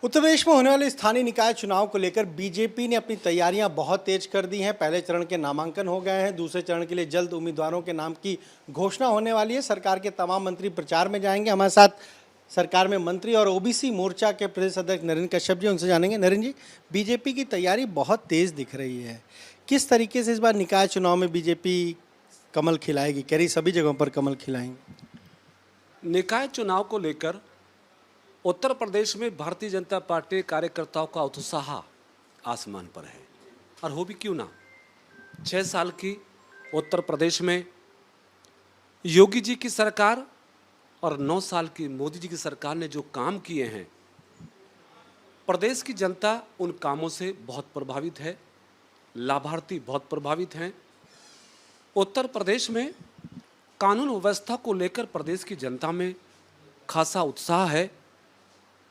उत्तर प्रदेश में होने वाले स्थानीय निकाय चुनाव को लेकर बीजेपी ने अपनी तैयारियां बहुत तेज कर दी हैं। पहले चरण के नामांकन हो गए हैं। दूसरे चरण के लिए जल्द उम्मीदवारों के नाम की घोषणा होने वाली है। सरकार के तमाम मंत्री प्रचार में जाएंगे। हमारे साथ सरकार में मंत्री और ओबीसी मोर्चा के प्रदेश अध्यक्ष नरेंद्र कश्यप जी, उनसे जानेंगे। नरेंद्र जी, बीजेपी की तैयारी बहुत तेज दिख रही है। किस तरीके से इस बार निकाय चुनाव में बीजेपी कमल खिलाएगी? कह रही सभी जगहों पर कमल खिलाएंगे। निकाय चुनाव को लेकर उत्तर प्रदेश में भारतीय जनता पार्टी कार्यकर्ताओं का उत्साह आसमान पर है। और हो भी क्यों ना, 6 साल की उत्तर प्रदेश में योगी जी की सरकार और 9 साल की मोदी जी की सरकार ने जो काम किए हैं, प्रदेश की जनता उन कामों से बहुत प्रभावित है। लाभार्थी बहुत प्रभावित हैं। उत्तर प्रदेश में कानून व्यवस्था को लेकर प्रदेश की जनता में खासा उत्साह है।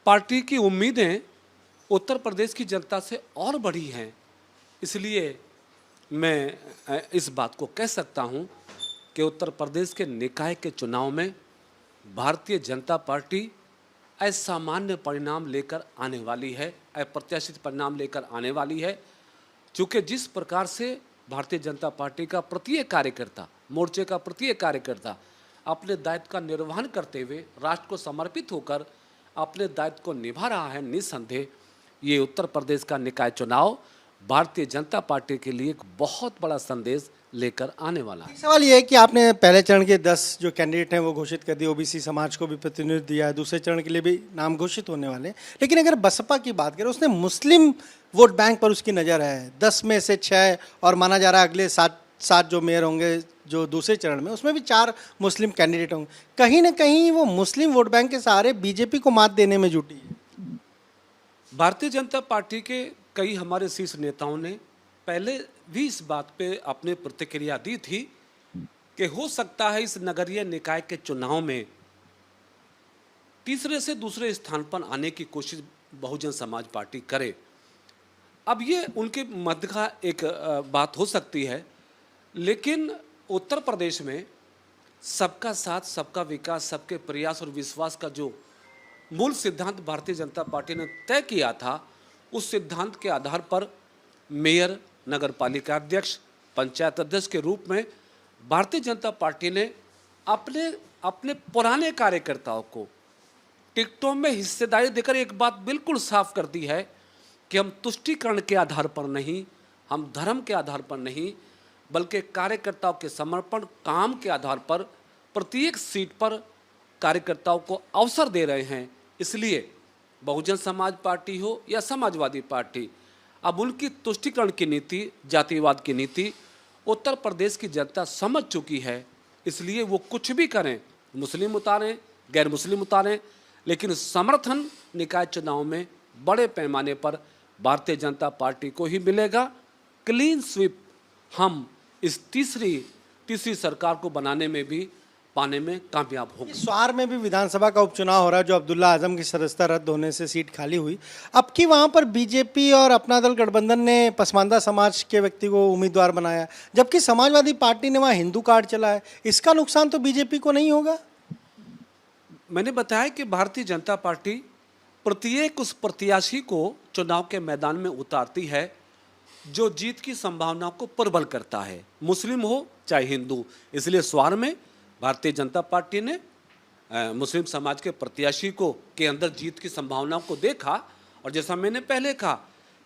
पार्टी की उम्मीदें उत्तर प्रदेश की जनता से और बढ़ी हैं। इसलिए मैं इस बात को कह सकता हूं कि उत्तर प्रदेश के निकाय के चुनाव में भारतीय जनता पार्टी असामान्य परिणाम लेकर आने वाली है, अप्रत्याशित परिणाम लेकर आने वाली है। चूँकि जिस प्रकार से भारतीय जनता पार्टी का प्रत्येक कार्यकर्ता, मोर्चे का प्रत्येक कार्यकर्ता अपने दायित्व का निर्वहन करते हुए राष्ट्र को समर्पित होकर अपने दायित्व को निभा रहा है, निस्संदेह ये उत्तर प्रदेश का निकाय चुनाव भारतीय जनता पार्टी के लिए एक बहुत बड़ा संदेश लेकर आने वाला है। सवाल ये है कि आपने पहले चरण के 10 जो कैंडिडेट हैं वो घोषित कर दिए, ओबीसी समाज को भी प्रतिनिधित्व दिया है। दूसरे चरण के लिए भी नाम घोषित होने वाले हैं। लेकिन अगर बसपा की बात करें, उसने मुस्लिम वोट बैंक पर उसकी नज़र है। 10 में से 6 और माना जा रहा है अगले 7 जो मेयर होंगे जो दूसरे चरण में, उसमें भी 4 मुस्लिम कैंडिडेट होंगे। कहीं ना कहीं वो मुस्लिम वोट बैंक के सहारे बीजेपी को मात देने में जुटी है। भारतीय जनता पार्टी के कई हमारे शीर्ष नेताओं ने पहले भी इस बात पे अपनी प्रतिक्रिया दी थी कि हो सकता है इस नगरीय निकाय के चुनाव में तीसरे से दूसरे स्थान पर आने की कोशिश बहुजन समाज पार्टी करे। अब ये उनके मध्य का एक बात हो सकती है, लेकिन उत्तर प्रदेश में सबका साथ, सबका विकास, सबके प्रयास और विश्वास का जो मूल सिद्धांत भारतीय जनता पार्टी ने तय किया था, उस सिद्धांत के आधार पर मेयर, नगर पालिका अध्यक्ष, पंचायत अध्यक्ष के रूप में भारतीय जनता पार्टी ने अपने पुराने कार्यकर्ताओं को टिकटों में हिस्सेदारी देकर एक बात बिल्कुल साफ कर दी है कि हम तुष्टीकरण के आधार पर नहीं, हम धर्म के आधार पर नहीं, बल्कि कार्यकर्ताओं के समर्पण, काम के आधार पर प्रत्येक सीट पर कार्यकर्ताओं को अवसर दे रहे हैं। इसलिए बहुजन समाज पार्टी हो या समाजवादी पार्टी, अब उनकी तुष्टीकरण की नीति, जातिवाद की नीति उत्तर प्रदेश की जनता समझ चुकी है। इसलिए वो कुछ भी करें, मुस्लिम उतारें, गैर मुस्लिम उतारें, लेकिन समर्थन निकाय चुनाव में बड़े पैमाने पर भारतीय जनता पार्टी को ही मिलेगा। क्लीन स्वीप हम इस तीसरी सरकार को बनाने में भी, पाने में कामयाब होंगे। स्वार में भी विधानसभा का उपचुनाव हो रहा है, जो अब्दुल्ला आजम की सदस्यता रद्द होने से सीट खाली हुई। अब की वहां पर बीजेपी और अपना दल गठबंधन ने पसमानदा समाज के व्यक्ति को उम्मीदवार बनाया, जबकि समाजवादी पार्टी ने वहां हिंदू कार्ड चला है। इसका नुकसान तो बीजेपी को नहीं होगा? मैंने बताया कि भारतीय जनता पार्टी प्रत्येक उस प्रत्याशी को चुनाव के मैदान में उतारती है जो जीत की संभावना को प्रबल करता है, मुस्लिम हो चाहे हिंदू। इसलिए स्वार में भारतीय जनता पार्टी ने मुस्लिम समाज के प्रत्याशी को के अंदर जीत की संभावनाओं को देखा। और जैसा मैंने पहले कहा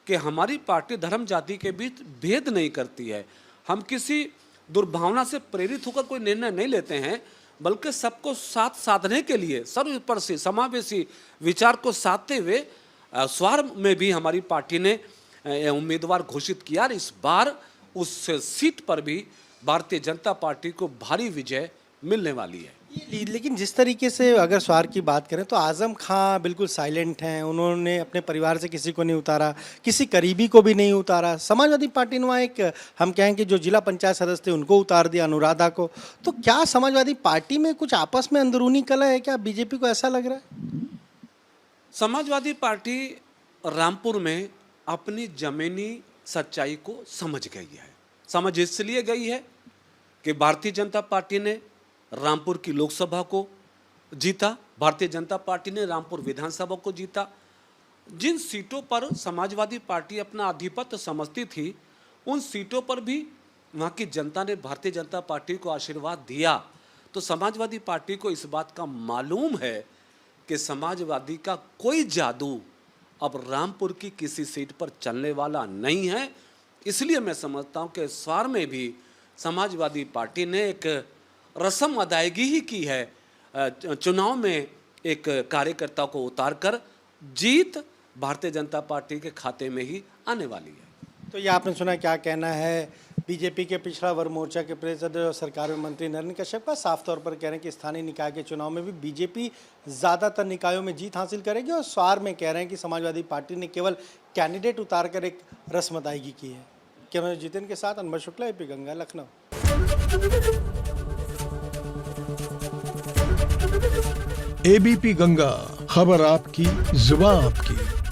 कि हमारी पार्टी धर्म जाति के बीच भेद नहीं करती है। हम किसी दुर्भावना से प्रेरित होकर कोई निर्णय नहीं लेते हैं, बल्कि सबको साथ साधने के लिए सर्वस्पर्शी समावेशी विचार को साधते हुए स्वार में भी हमारी पार्टी ने उम्मीदवार घोषित किया। इस बार उस सीट पर भी भारतीय जनता पार्टी को भारी विजय मिलने वाली है। लेकिन जिस तरीके से अगर स्वार की बात करें तो आजम खां बिल्कुल साइलेंट हैं। उन्होंने अपने परिवार से किसी को नहीं उतारा, किसी करीबी को भी नहीं उतारा। समाजवादी पार्टी ने वहाँ एक, हम कहें कि जो जिला पंचायत सदस्य थे उनको उतार दिया, अनुराधा को। तो क्या समाजवादी पार्टी में कुछ आपस में अंदरूनी कलह है? क्या बीजेपी को ऐसा लग रहा है? समाजवादी पार्टी रामपुर में अपनी जमीनी सच्चाई को समझ गई है। समझ इसलिए गई है कि भारतीय जनता पार्टी ने रामपुर की लोकसभा को जीता, भारतीय जनता पार्टी ने रामपुर विधानसभा को जीता जिन सीटों पर समाजवादी पार्टी अपना आधिपत्य समझती थी, उन सीटों पर भी वहाँ की जनता ने भारतीय जनता पार्टी को आशीर्वाद दिया। तो समाजवादी पार्टी को इस बात का मालूम है कि समाजवादी का कोई जादू अब रामपुर की किसी सीट पर चलने वाला नहीं है। इसलिए मैं समझता हूँ कि इस बार में भी समाजवादी पार्टी ने एक रस्म अदायगी ही की है। चुनाव में एक कार्यकर्ता को उतारकर जीत भारतीय जनता पार्टी के खाते में ही आने वाली है। तो ये आपने सुना, क्या कहना है बीजेपी के पिछड़ा वर्ग मोर्चा के प्रदेश अध्यक्ष और सरकार में मंत्री नरेंद्र कश्यप का। साफ तौर पर कह रहे हैं कि स्थानीय निकाय के चुनाव में भी बीजेपी ज़्यादातर निकायों में जीत हासिल करेगी, और स्वार में कह रहे हैं कि समाजवादी पार्टी ने केवल कैंडिडेट उतारकर एक रस्म अदायगी की है। कैमरा जितेन के साथ अनवर शुक्ला, एपी गंगा, लखनऊ। एबीपी गंगा, खबर आपकी, जुबान आपकी।